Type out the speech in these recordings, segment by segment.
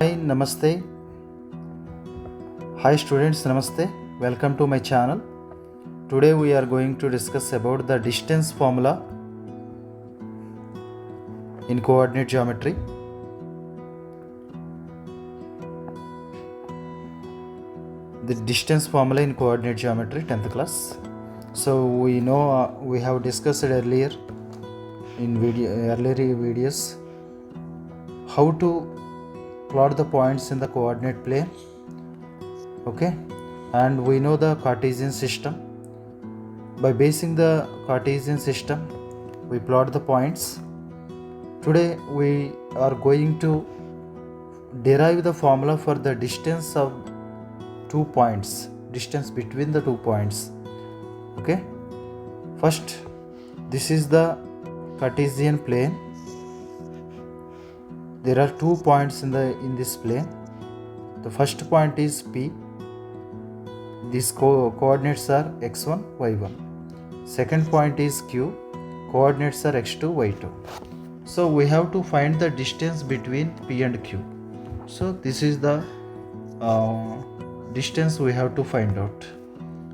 Hi, Namaste. Hi students, Namaste. Welcome to my channel. Today we are going to discuss about the distance formula in coordinate geometry. The distance formula in coordinate geometry, 10th class. So we know we have discussed earlier in earlier videos how to plot the points in the coordinate plane. Okay, and we know the Cartesian system. By basing the Cartesian system, we plot the points. Today we are going to derive the formula for the distance of 2 points, distance between the 2 points. Okay, first this is the Cartesian plane. There are 2 points in this plane. The first point is P. These coordinates are x1, y1. Second point is Q. Coordinates are x2, y2. So we have to find the distance between P and Q. So this is the distance we have to find out.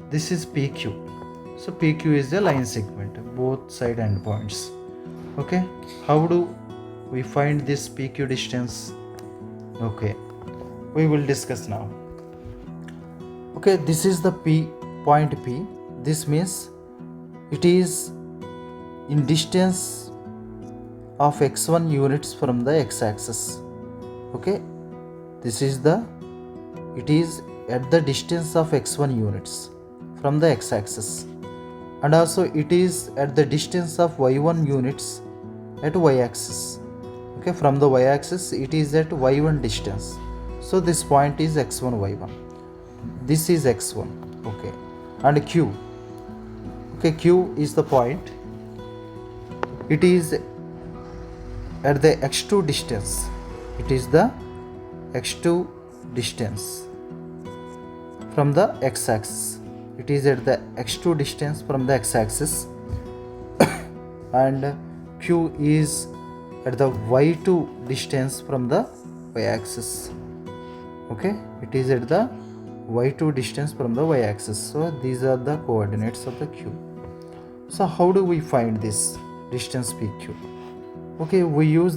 This is PQ. So PQ is a line segment, both side endpoints. Okay, how do we find this PQ distance? Okay, we will discuss now. Okay, this is the point P. This means it is in distance of x1 units from the x-axis. Okay, it is at the distance of x1 units from the x-axis, and also it is at the distance of y1 units at y-axis. Okay, from the y-axis it is at y1 distance. So this point is x1, y1. This is x1. Okay, and Q. Okay, Q is the point. It is at the x2 distance. It is the x2 distance from the x-axis. It is at the x2 distance from the x-axis and Q is at the y2 distance from the y-axis. Okay, it is at the y2 distance from the y-axis. So these are the coordinates of the Q. So how do we find this distance PQ? Okay, we use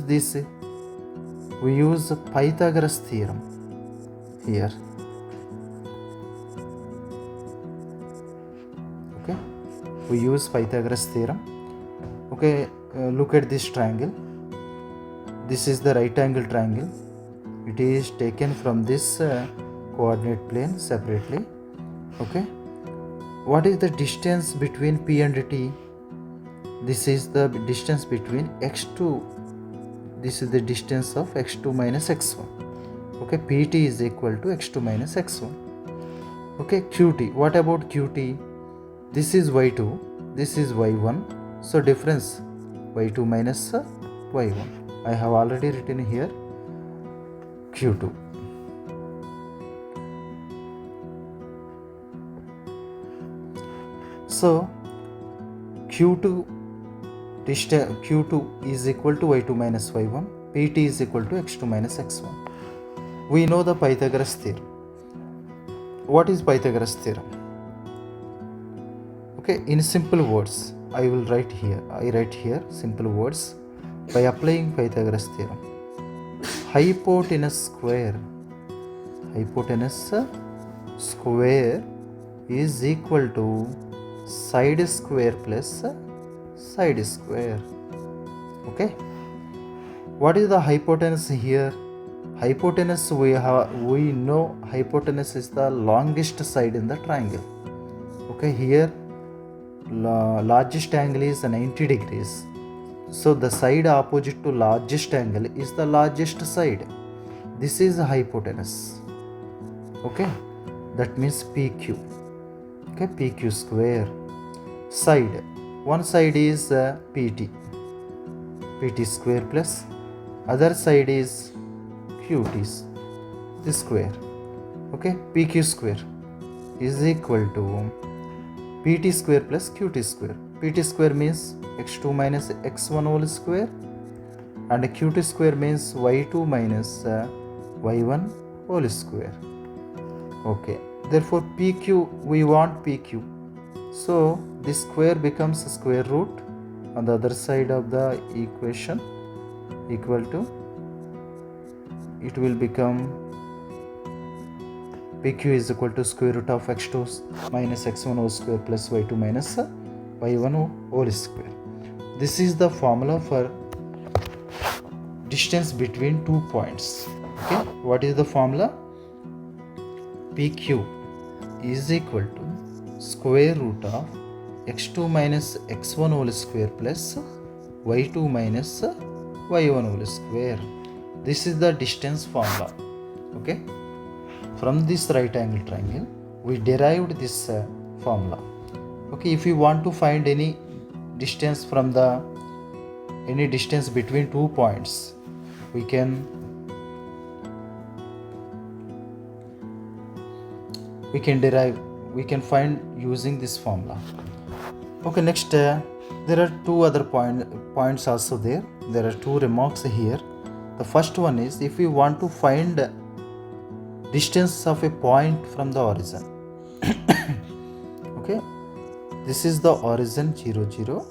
Pythagoras theorem here. Okay, we use Pythagoras theorem. Okay, look at this triangle. This is the right angle triangle. It is taken from this coordinate plane separately. Okay, what is the distance between P and T? This is the distance between x2. This is the distance of x2 minus x1. Okay, pt is equal to x2 minus x1. Okay, qt. What about qt? This is y2, this is y1. So difference y2 minus y1. I have already written here q2. So q2 is equal to y2 minus y1. pt is equal to x2 minus x1. We know the Pythagoras theorem. What is Pythagoras theorem? Okay, in simple words, I write here simple words. By applying Pythagoras theorem, hypotenuse square is equal to side square plus side square. Okay, what is the hypotenuse here? Hypotenuse, we know hypotenuse is the longest side in the triangle. Okay, here largest angle is 90 degrees. So the side opposite to largest angle is the largest side. This is hypotenuse. Okay, that means PQ. Okay, PQ square. Side, one side is PT square plus other side is QT, this square. Okay, PQ square is equal to PT square plus QT square. PT square means x2 minus x1 whole square and qt square means y2 minus y1 whole square. Okay, therefore pq, we want pq, so this square becomes square root on the other side of the equation, equal to, it will become pq is equal to square root of x2 minus x1 whole square plus y2 minus y1 whole square. This is the formula for distance between 2 points. Okay, what is the formula? PQ is equal to square root of x2 minus x1 whole square plus y2 minus y1 whole square. This is the distance formula. Okay, from this right angle triangle we derived this formula. Okay, if you want to find any distance from the any distance between 2 points, we can derive, we can find using this formula. Okay, next there are two other points also there. There are two remarks here. The first one is, if we want to find distance of a point from the origin. Okay, this is the origin 0 0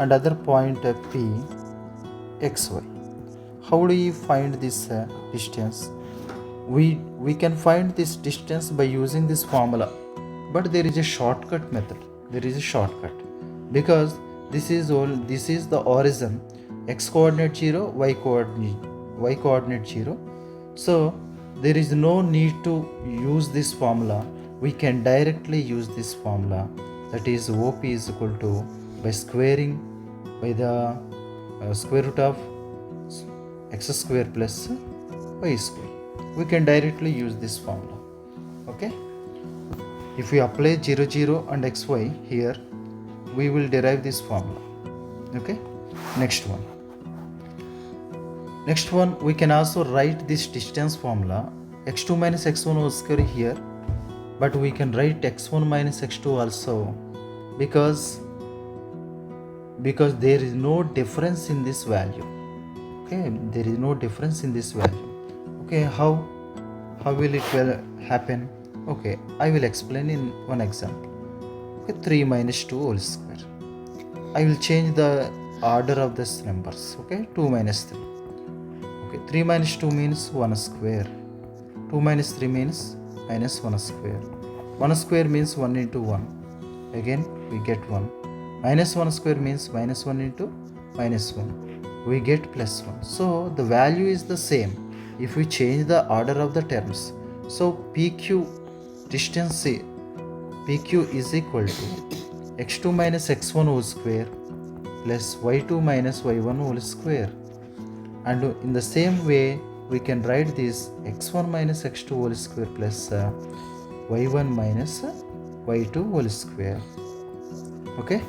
and other point P xy. How do you find this distance? We can find this distance by using this formula, but there is a shortcut method. There is a shortcut, because this is the origin, x coordinate 0, y coordinate 0. So there is no need to use this formula. We can directly use this formula, that is OP is equal to, by squaring by the square root of x square plus y square. We can directly use this formula. Okay, if we apply 0 0 and xy here, we will derive this formula. Okay, next one we can also write this distance formula, x2 minus x1 whole square here, but we can write x1 minus x2 also, because there is no difference in this value. Okay, there is no difference in this value. Okay, how will it happen? Okay, I will explain in one example. Okay, 3 minus 2 whole square. I will change the order of these numbers. Okay, 2 minus 3. Okay, 3 minus 2 means 1 square. 2 minus 3 means minus 1 square. 1 square means 1 into 1. Again, we get 1. Minus 1 square means minus 1 into minus 1. We get plus 1. So the value is the same if we change the order of the terms. So PQ distance, PQ is equal to x2 minus x1 whole square plus y2 minus y1 whole square. And in the same way, we can write this x1 minus x2 whole square plus y1 minus y2 whole square. Okay,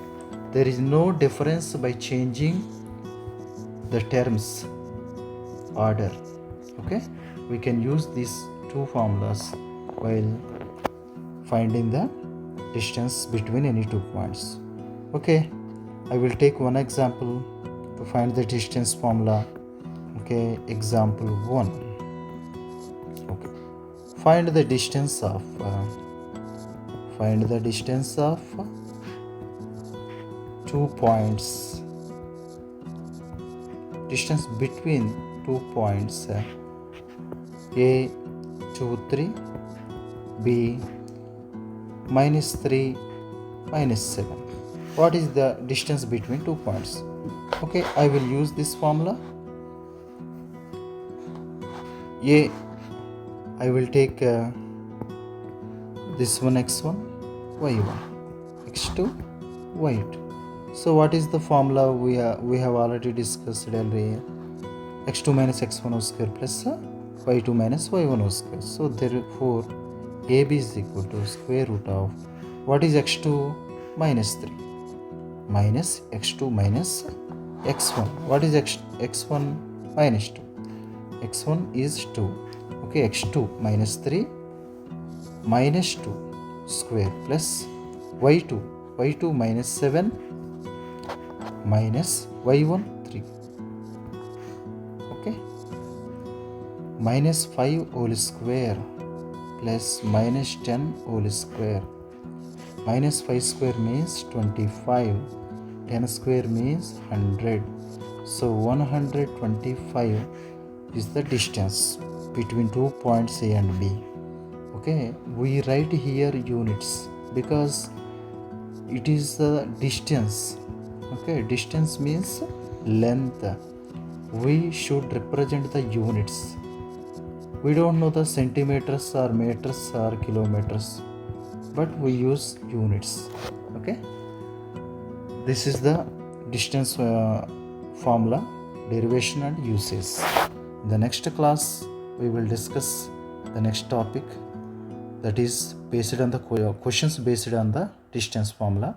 there is no difference by changing the terms order. Okay, we can use these two formulas while finding the distance between any 2 points. Okay, I will take one example to find the distance formula. Okay, example 1. Okay, find the distance of two points, distance between 2 points A 2 3, B minus 3 minus 7. What is the distance between 2 points? Okay, I will use this formula. A, I will take this one x1, y1, x2, y2. So what is the formula we have already discussed earlier? x2 minus x1 whole square plus y2 minus y1 whole square. So therefore AB is equal to square root of, what is x2 minus 3 minus x2 minus x1. What is x1 minus 2? x1 is 2. Okay, x2 minus 3 minus 2 square plus y2 minus 7 minus y1 3. Okay, minus 5 whole square plus minus 10 whole square. Minus 5 square means 25, 10 square means 100. So 125 is the distance between 2 points A and B. Okay, we write here units because it is the distance. Okay, distance means length. We should represent the units. We don't know the centimeters or meters or kilometers, but we use units. Okay, this is the distance formula, derivation and uses. In the next class we will discuss the next topic, that is based on the questions based on the distance formula.